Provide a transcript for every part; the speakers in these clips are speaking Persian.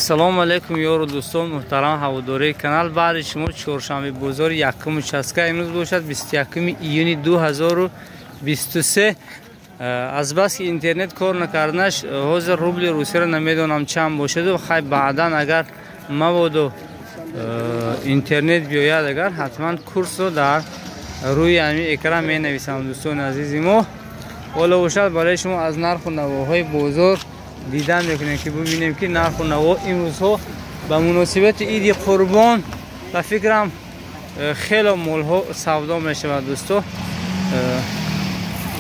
السلام علیکم یار و دوستان محترم هواداری کانال. بعد شما چهارشنبه بازار یکم چسکه امروز باشد 21 ایون 2023. از بس که اینترنت کار نکردنش 1000 روبل روسی را نمیدونم چند باشد و خیلی بعدا اگر مبادا اینترنت بیاید اگر حتما کورس رو در روی همین اکران می نویسم دوستان عزیزی ما. والا باشد برای شما از نرخ و نواهای بازار دیدن میکنیم که ببینیم که نرخ و نوا این روزها به مناسبت عید قربان و فکرم خیلی مال ها سودا میشه دوستو.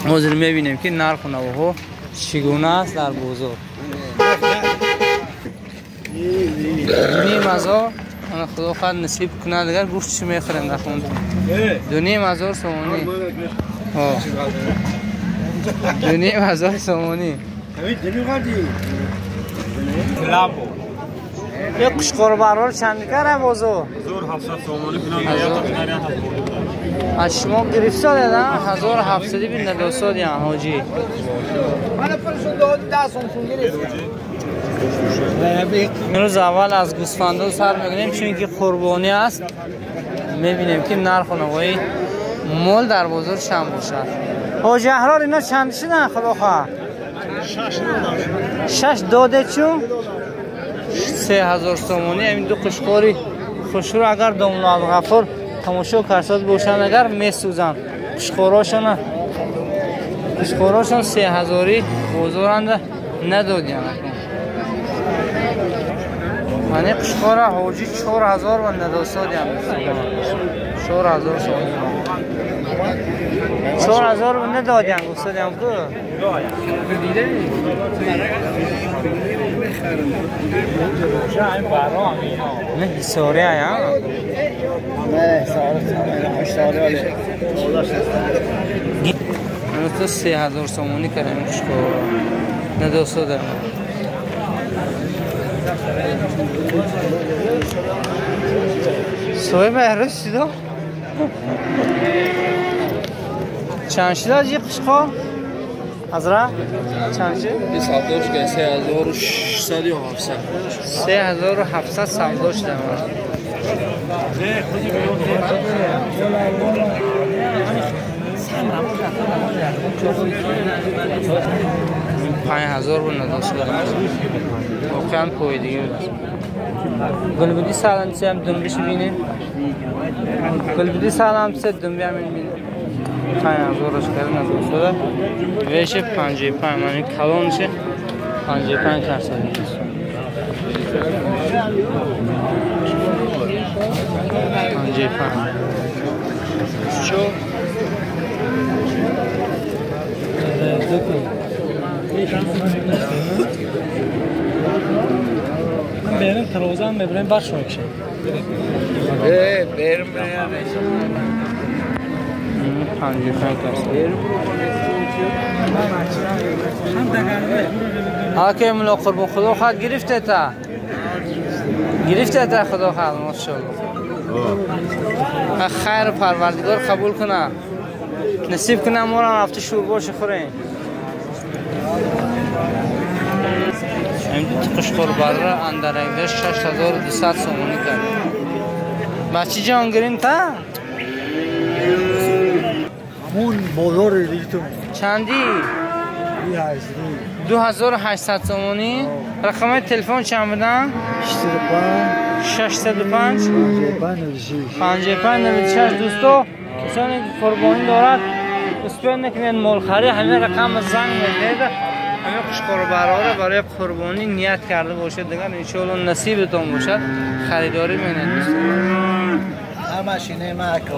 حاضر میبینیم که نرخ و نواها چگونه است در بازار. نیم هزار خدا خواهد نصیب کنه دیگر گوشت چی میخوریم در خونتون 2500 سومانی. 2500 سومانی یه قشقار برار چند کاره بازو 1700 سومانی از شما گرفت داده نه 1700 بین نداستاد یا حاجی امروز اول از گوسفندان سر میگیریم چون که قربانی است. میبینیم که نرخ و نوای مال در بازار چند باشد. حاجی احرار اینا چند شدن خدا خواه 6 داده چون 3000 سومانی. همین دو قشقاری خوشرو اگر دامن غفور تماشا کرساد باشن اگر میسوزن قشقاراشون 3000 بازارند ندادیم. من قشقار حاجی 4000 و نداستادیم 4000 سومانی 4000 و ندادیم گفتادیم که دیده نه حساری هایم نه حساری من تو 3000 سومانی کردم قشقار نداستادیم. سوی مهرش شده چند شده از یه قشقار از را چند شده؟ این سواداش که 3600 یا 700 3700 سواداش شده 5000 بود نداشت واقعا پای دیگه گلبدی سالم چه هم دنبش بینه گلبدی سالم چه دنبی هم بینه 5000 روش کرد نداشت ویش 55 من کلونشه 55 درصد است 55 شو بریم تلویزیون میبریم باش میشه بریم 55 هاکه ملا قربان خدا خواهد گرفته تا خدا خواهد ماشاءالله خیر پروردگار قبول کنه نصیب کنه ما را رفته شورباش خوریم. این قشقار بره اندرنگه 6200 سومانی کرد. بچه جان گریم تا؟ همون بازار ریتون چندی؟ 2800 سومانی. رقم تلفن چند بدن؟ 605 55 دوستو کسانی که قربانی دارد اسپین نکنید مال خری همه رقم زنگ میده همه قشقار براره برای قربانی نیت کرده باشد دیگر انشاءالله نصیبتون باشد خریداری میکنید دوستو. ماشینه ماکو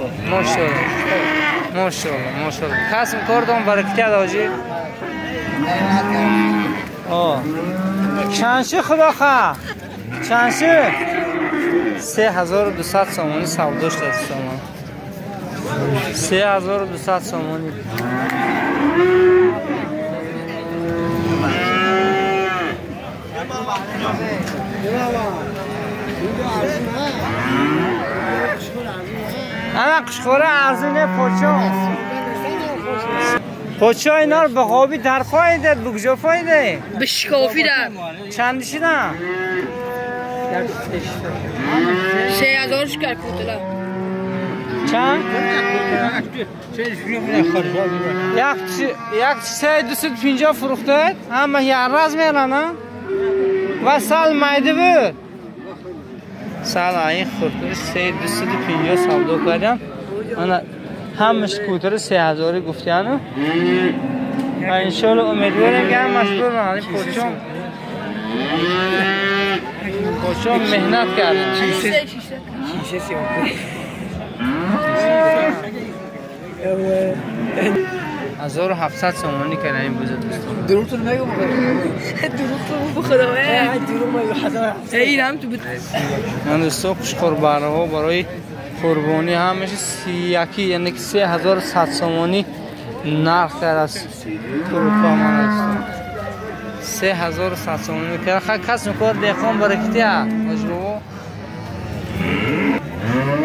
ماشاءالله کسب کردم برکتی داشی چندشه خدا خواه چندشه 3200 سومانی سوداش دست سومان 3200 سومانی اما قشقاره ارزینه پاچه اینا رو به خوابی در فایده بگجا فایده بشکافی در چندی شدن 3000 شکر کوتلا چند؟ یک 250 فروخته همه یه راز میرن و سال مایده بود سال این خورده 250 سودا کردم همش کوتر 3000 گفتیانو و انشالله امیدوارم که هم مشغول بنام پوچون مهنت کردن 1700 سومانی کردن این بوزه دوستان دروتون نگو دروغ بخدا این هم تو بود من دوستان خوش قربانه ها برای قربانی همش یکی یعنی که 3100 سومانی نرخ کرد از فروخته من دوستان 3100 سومانی کرد خیلی کس میکنه دیخوان برکتی ها مجلو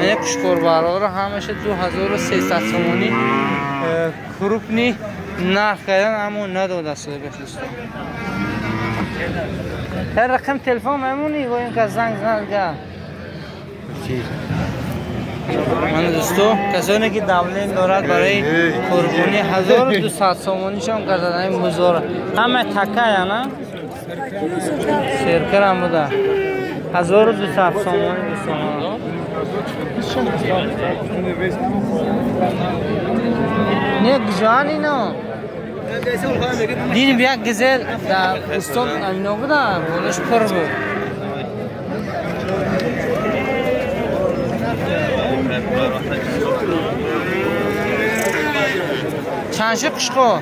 یعنی خوش قربانه ها همش 2300 سومانی کروپنی نرخ کردن اما نداده سوی بخیستم هر رقم تلفن همونی با این که زنگ کرد من دوستو کسانی که دولین دارد برای قربانی 1200 سومانی شام کردن این بزرگ همه تکه یا نه؟ سرکر هم بوده 1200 سومانی دوستان نه گجانی نه دین بیا گزل در استان اینو بوده بولش پر بود چندشه قشقو؟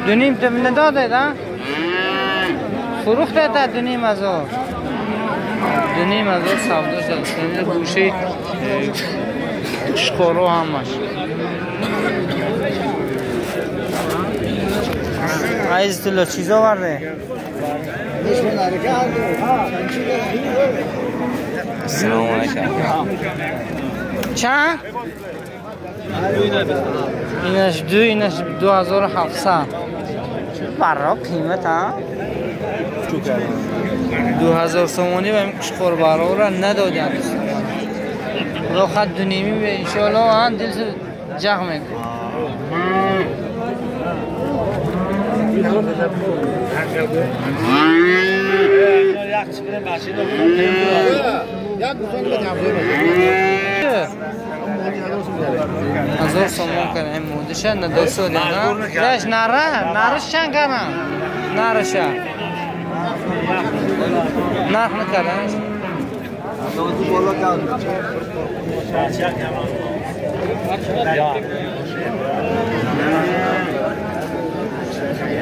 دو نیم تبینه داده ده؟ فروخته ده 2500 2500 سوداش داده سنده گوشه قشقو رو همش عیز تلا چیزا ورده؟ سلام علیکم چند؟ اینش 2700 برا قیمت ها 2000 سومانی و این قشقور برا را ندادن رو خط دونیمی به انشاءالله هم دل جغ میکن هزار سومون کنه این مودشه ندوسو دینا ریش نرش چند کنه نرشه نرخ نکرنش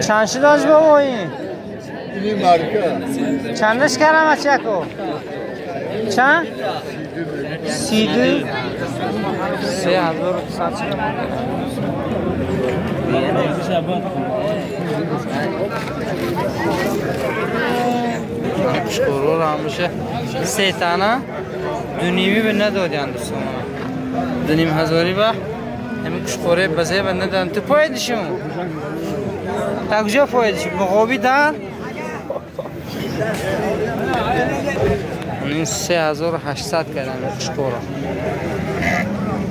چند شد آج بابا این؟ چندش کردم اچه اکو؟ چند؟ 32 3100 شکرور همشه 3 تانه 2.5 به ندادن دوستان 2.5 با همین شکوره بزه به ندادن تو پایدشون تا کجا پایدشون بخوابی در این 3800 کردن شکوره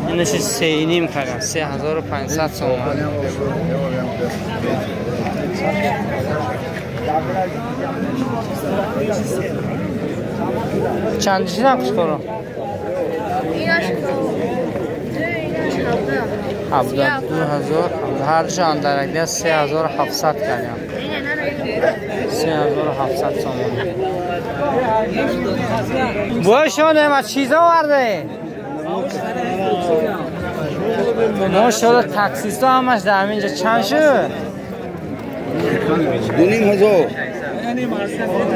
اینش 3.5 کردن 3500 سومن چند دیدم کشکارو؟ ایناش 72000 هر جان درک 3700 کردیم 3700 سومن باشونه ما چیزا ورده ماشاءالله تاکسیستا همش در اینجا چند شد 2500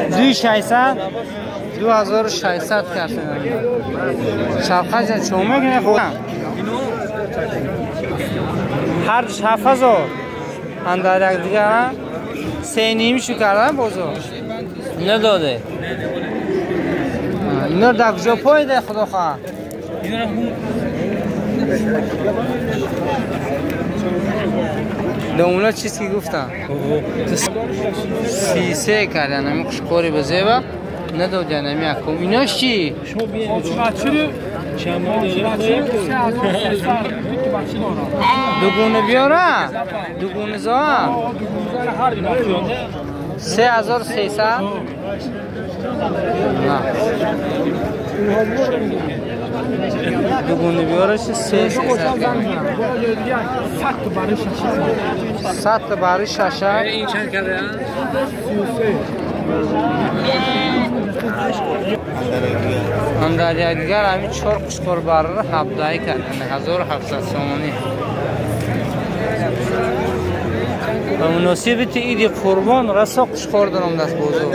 2600 2600 کردن شفقه جان چون میگه خودم هر 7000 اندر یک دیگه 3.5 شو کردن بزرگ نداده اینا در کجا پایده خدا خواه اونا چیز که گفتم 33 کردن همین کشکاری به زیبا ندادن همین اکم ایناش چی؟ دوگونه بیاره دوگونه زا 3300 نه دوگونه بیاره چه 7 برای شاشه این چند کرده؟ اندازه دیگر همین 4 کشکار باره را 17 کردن 1700 سومانی و مناسبت عید قربان رسا کشکار دارم دست بزرگ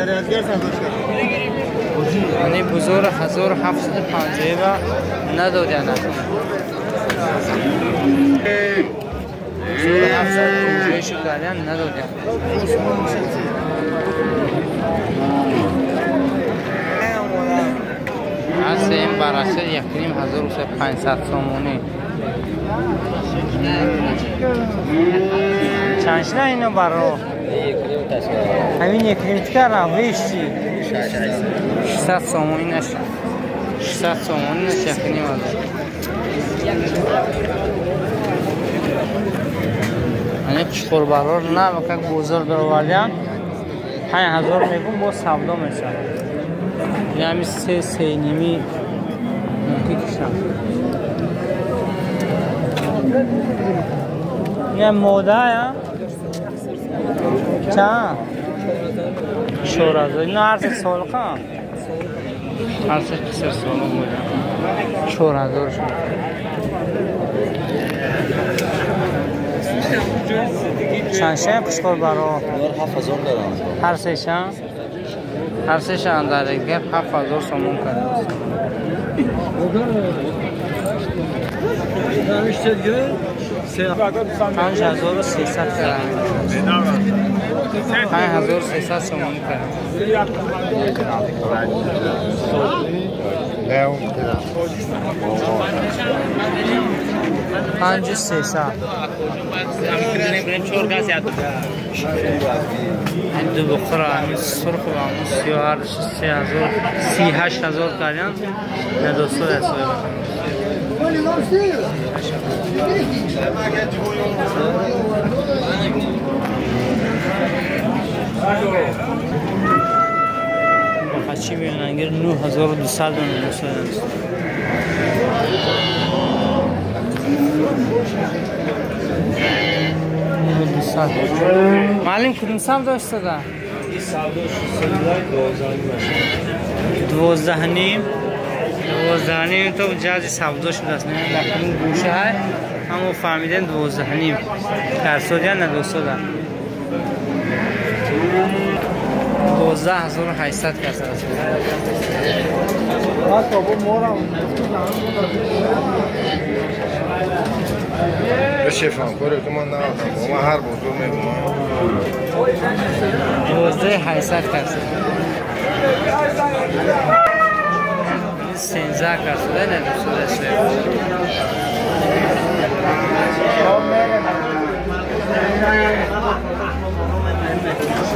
یعنی بزرگ 1750 و ندادن بزرگ 750 شو کردن ندادن از این براسه 1500 سومانی چندش نه اینو برا همین یک نیمت کردم ویش چی 600 سومانی نشه 600 سومانی نشه یک نیم اینه کشکور برا نه بکن بزرگ بروالیان 5000 میگم با سودا میشه یعنی 3 نیمی ممکن کشم یه موده یا چند؟ 4000 اینو هر سال کن هر سال موده 4000 شد چند شه پشکار برا 7000 دارم هر سه شن هر سه شن در دیگر 7000 سومون کرده 5300 کرده 5300 سومون کرده 5300 دو بخورا همین سرخ و همون 38,000 کردن نه 200 حسابه بخشی میلنگر 9200 دونست معلم کدوم سم داشته ده؟ 12 نیم تو جازی سودا شده است نمیدونم گوشه های همو فهمیدن 12 نیم ترسودی نه 200 ده 12800 کسر است بشفم کاره که من نرفتم ما هر بزرگ میگم 12800 کسر 13 کسر نه 200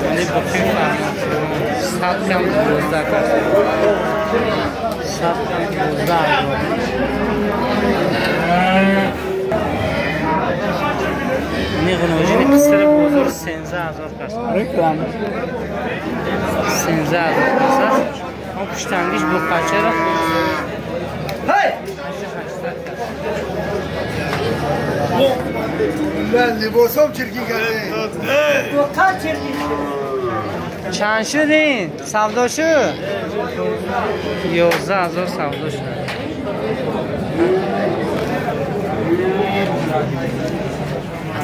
یعنی بخیر فرمون 7 کم 12 کسر 7 کم 12 نیغنوژین قصر بزرگ 13000 کسر 13000 کسر اون پشتنگیش با قچه را من لباسم چرکی کرده چند شدین؟ سودا شد؟ 11000 سودا شد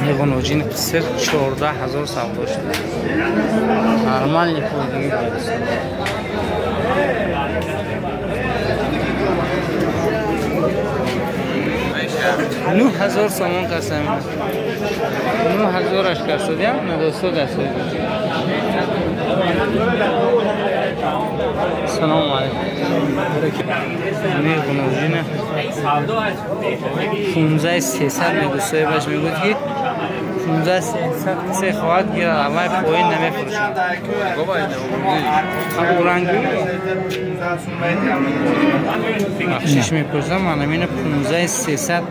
نیغنوژین قصر 14000 سودا شد نرمان لیپودگی برسید 9000 سومون قسم 9000 اشکر شدیم نه 200 دست سلام علیکم نیغنوژین 15300 میگوسته باش میگود که 15 300 خواهد گیرد اما پایین نمیفروشند. اورنگی بخشش میپرسم من امین 15 300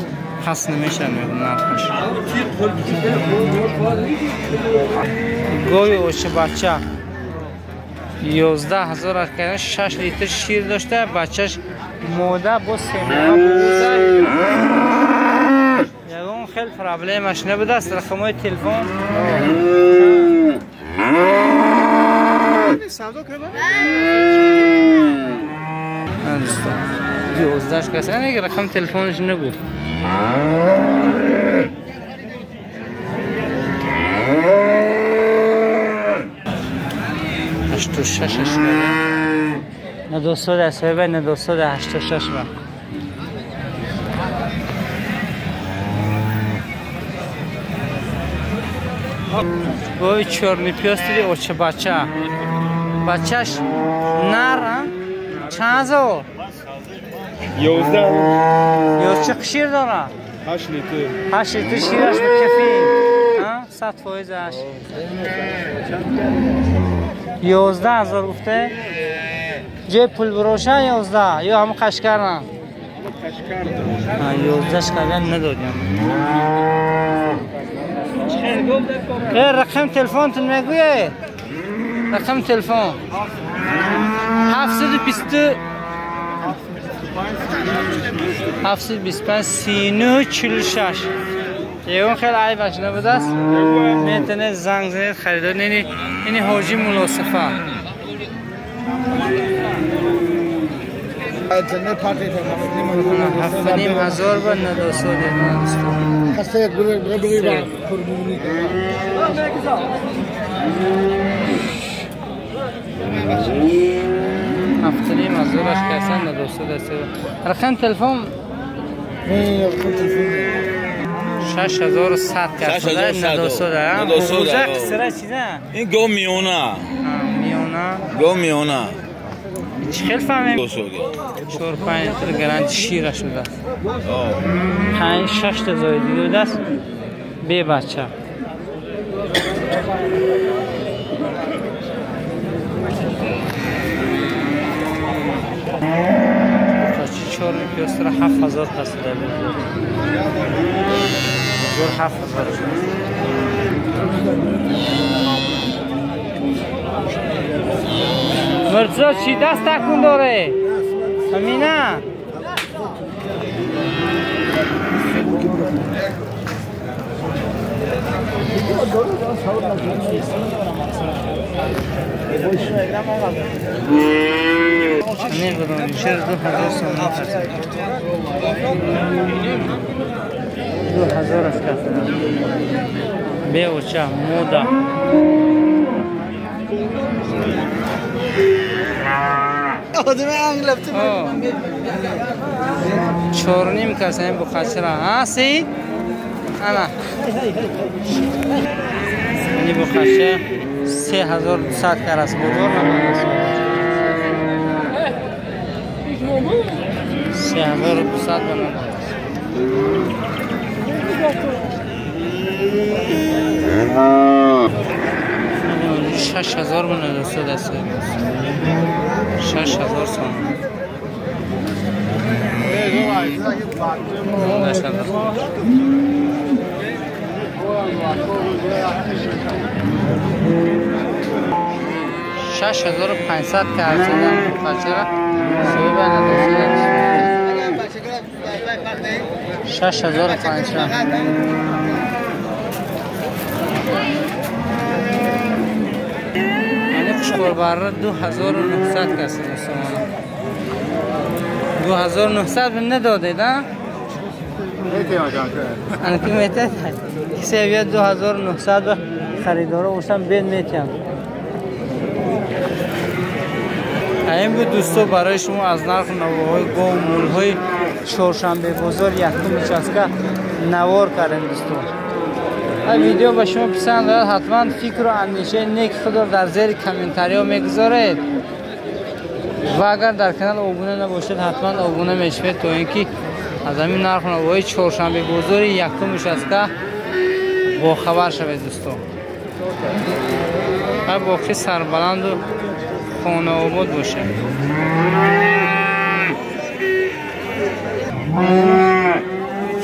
هست نمیشه میگم نرخش. گوی اوچه بچه 11,000 کردن 6 لیتر شیر داشته بچهش موده با 3 ماه بوده یکون خیلی پرابلمش نبوده است. رقمای تلفن سودا کردن 11 کسی نه رقم تلفنش نگو. هشت ششش نه 210 نه 286 با گوی چورنی پیاستی اوچه بچهش نر چند زو 11 چه قشیر داره 8 لیتر 8 لیتر شیرش بکفی 100 فایزش 11,000 گفته جه پول بروشه 11 یا همه قشکر نه 11 شکرن ندادیم. رقم تلفن تون میگویه رقم تلفن 725 39 46 یکون خیلی عیبش نبوده است میتونه زنگ زنید خریدار اینی حاجی ملاصفه هفتنیم هزار با نداسو دیدن هفتنیم هزارش کسان نداسو دسته رقم تلفن 6100 کسان نداسو دارم بوزه قصره چیزه این گو میونه چی خیلی فهمیم 4-5 لیتر گرانت شیره شده است 5-6 تا زایدی داده است به بچه چهار پیاستر 7000 پس داره بزرگ 7000 مرزا چی دست تکون داره همینه نه بدون بیشتر 2000 سوم هست 2000 است کاسه به اوچا مودا آدم انگلفت چورنیم کاسه بخشرا ها سید انا این بخشه 3200 کراس بزرگ نمیشه 3200 بنام 6000 بنام دست 6000 سوم شش 1500 که هر چیزم بچه سوی بینه 6500 یعنی خوشکور باره 2900 کسی مسلمان 2900 به نداده ده؟ انکی میته کسی بیاد 2900 به خریداره باشم بین میتیم این بود دوستو برای شما از نرخ نوارهای گو و مولهای چهارشنبه بازار یکم چسکه نوار کردن دوستو. این ویدیو به شما پسند آید حتما فکر و اندیشه نیک خود در زیر کامنتاری ها میگذارید و اگر در کانال ابونه نباشید حتما ابونه میشوید تا اینکه از همین نرخ نوارهای چهارشنبه بازار یکم چسکه با خبر شوید دوستان. هر باقی سربلند و خانه آباد باشه.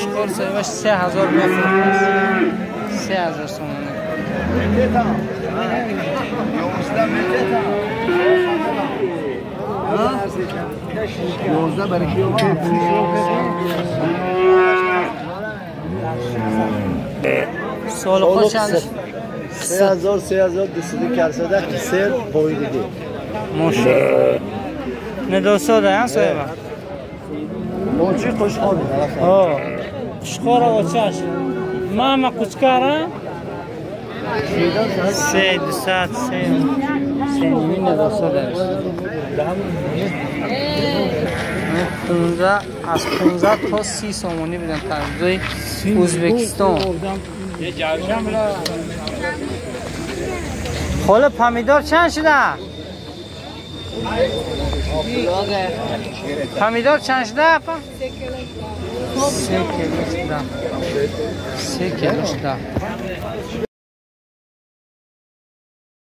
چکار سایبش 3000 بفرست. 3000 سومانه. سال خوش چند 3200 کرسده قصر بویدگی ماشاءالله ندوسا ده سایبا موچی خوشحالی ها خوشخوار آچاش ماما کچکاره 3200 نیمی ندوسا ده 15 از 15 تا 30 سومانی بدن ترجیح ازبکستان. خاله پمیدار چند شده؟ پمیدار چند شده؟ 3 کیلو شده.